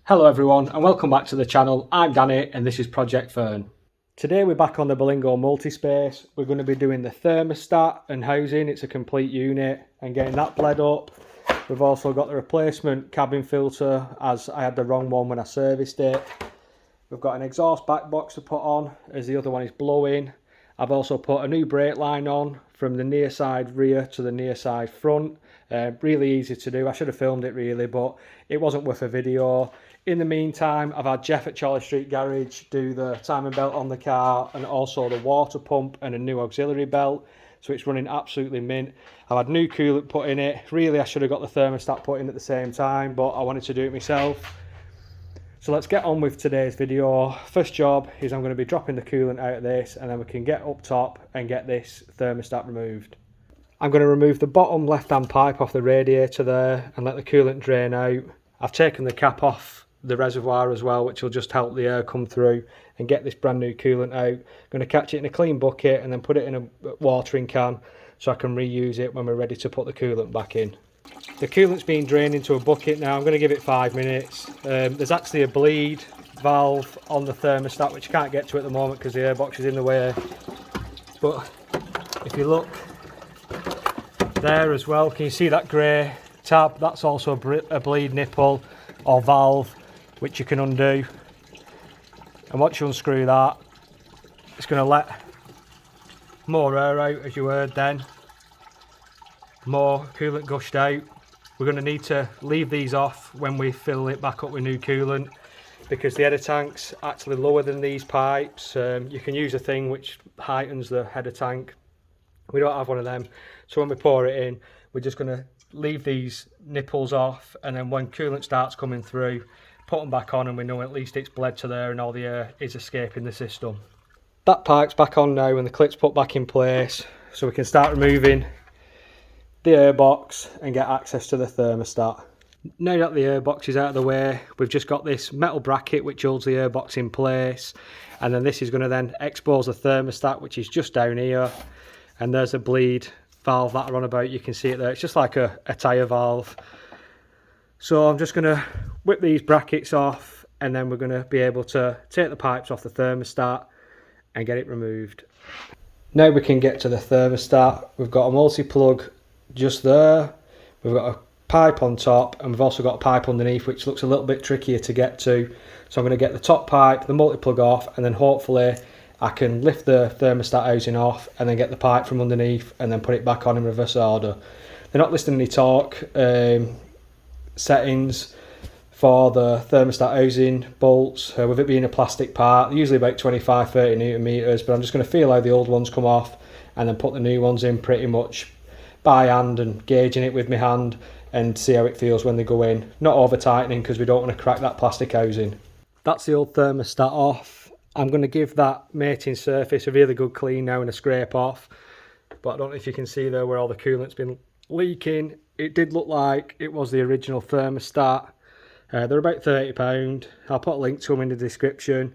Hello everyone and welcome back to the channel. I'm Danny and this is Project Fern. Today we're back on the Berlingo Multispace. We're going to be doing the thermostat and housing. It's a complete unit and getting that bled up. We've also got the replacement cabin filter as I had the wrong one when I serviced it. We've got an exhaust back box to put on as the other one is blowing. I've also put a new brake line on from the near side rear to the near side front. Really easy to do. I should have filmed it really, but it wasn't worth a video. In the meantime, I've had Jeff at Charlie Street Garage do the timing belt on the car and also the water pump and a new auxiliary belt. So it's running absolutely mint. I've had new coolant put in it. Really, I should have got the thermostat put in at the same time, but I wanted to do it myself. So let's get on with today's video. First job is I'm going to be dropping the coolant out of this and then we can get up top and get this thermostat removed. I'm going to remove the bottom left-hand pipe off the radiator there and let the coolant drain out. I've taken the cap off the reservoir as well, which will just help the air come through and get this brand new coolant out. I'm going to catch it in a clean bucket and then put it in a watering can so I can reuse it when we're ready to put the coolant back in. The coolant's being drained into a bucket now. I'm going to give it 5 minutes. There's actually a bleed valve on the thermostat which I can't get to at the moment because the airbox is in the way. But if you look there as well, can you see that grey tab? That's also a bleed nipple or valve which you can undo. And once you unscrew that, it's going to let more air out, as you heard then. More coolant gushed out. We're going to need to leave these off when we fill it back up with new coolant because the header tank's actually lower than these pipes. You can use a thing which heightens the header tank. We don't have one of them, so when we pour it in, we're just going to leave these nipples off, and then when coolant starts coming through, put them back on and we know at least it's bled to there and all the air is escaping the system. That pipe's back on now and the clip's put back in place, so we can start removing the airbox and get access to the thermostat. Now that the airbox is out of the way, we've just got this metal bracket which holds the airbox in place, and then this is going to then expose the thermostat, which is just down here, and there's a bleed valve that are on about. You can see it there. It's just like a tyre valve. So I'm just going to whip these brackets off and then we're going to be able to take the pipes off the thermostat and get it removed. Now we can get to the thermostat. We've got a multi-plug just there. We've got a pipe on top and we've also got a pipe underneath which looks a little bit trickier to get to. So I'm going to get the top pipe, the multi-plug off, and then hopefully I can lift the thermostat housing off and then get the pipe from underneath and then put it back on in reverse order. They're not listing any torque settings for the thermostat housing bolts. With it being a plastic part, they're usually about 25-30 newton meters, but I'm just going to feel how the old ones come off and then put the new ones in pretty much by hand and gauging it with my hand and see how it feels when they go in. Not over tightening because we don't want to crack that plastic housing. That's the old thermostat off. I'm going to give that mating surface a really good clean now and a scrape off, but I don't know if you can see there where all the coolant's been leaking. It did look like it was the original thermostat. They're about £30. I'll put a link to them in the description,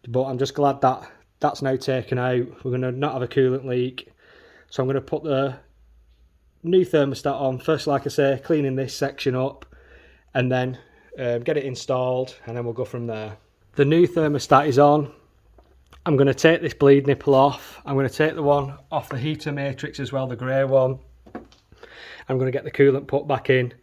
but I'm just glad that that's now taken out. We're going to not have a coolant leak, so I'm going to put the new thermostat on first, like I say, cleaning this section up and then get it installed and then we'll go from there. The new thermostat is on. I'm going to take this bleed nipple off. I'm going to take the one off the heater matrix as well, the grey one. I'm going to get the coolant put back in.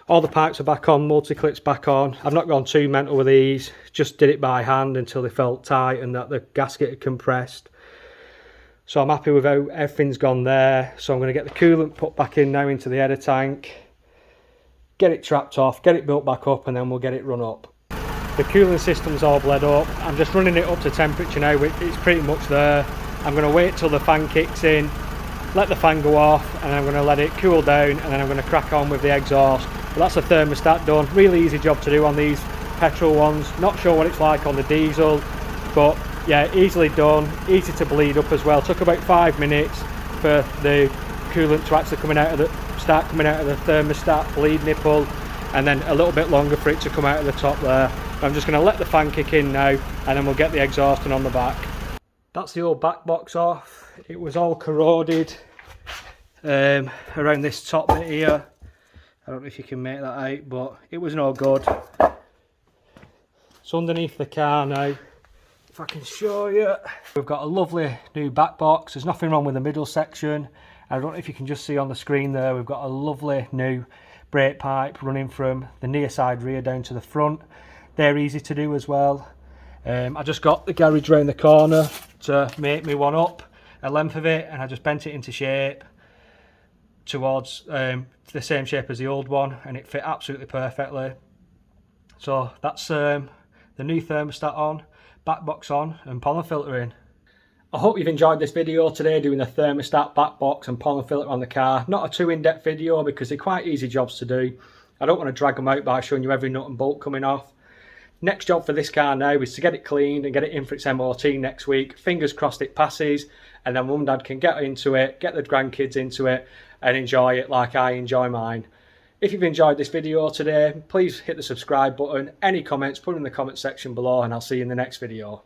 All the pipes are back on, multi-clips back on. I've not gone too mental with these, just did it by hand until they felt tight and that the gasket had compressed. So I'm happy with how everything's gone there. So I'm going to get the coolant put back in now into the header tank, get it trapped off, get it built back up, and then we'll get it run up. The cooling system's all bled up. I'm just running it up to temperature now. It's pretty much there. I'm going to wait till the fan kicks in, let the fan go off, and I'm going to let it cool down, and then I'm going to crack on with the exhaust. But that's the thermostat done. Really easy job to do on these petrol ones. Not sure what it's like on the diesel, but yeah, easily done. Easy to bleed up as well. Took about 5 minutes for the coolant to actually start coming out of the thermostat bleed nipple, and then a little bit longer for it to come out of the top there. I'm just going to let the fan kick in now and then we'll get the exhausting on the back. That's the old back box off. It was all corroded around this top bit here. I don't know if you can make that out, but it was no good. So underneath the car now, if I can show you, we've got a lovely new back box. There's nothing wrong with the middle section. I don't know if you can just see on the screen there, we've got a lovely new brake pipe running from the near side rear down to the front. They're easy to do as well. I just got the garage round the corner to make me one up, a length of it, and I just bent it into shape towards the same shape as the old one, and it fit absolutely perfectly. So that's the new thermostat on, back box on, and pollen filter in. I hope you've enjoyed this video today, doing the thermostat, back box and pollen filter on the car. Not a too in-depth video because they're quite easy jobs to do. I don't want to drag them out by showing you every nut and bolt coming off. Next job for this car now is to get it cleaned and get it in for its MOT next week. Fingers crossed it passes, and then mum and dad can get into it, get the grandkids into it and enjoy it like I enjoy mine. If you've enjoyed this video today, please hit the subscribe button. Any comments, put them in the comment section below, and I'll see you in the next video.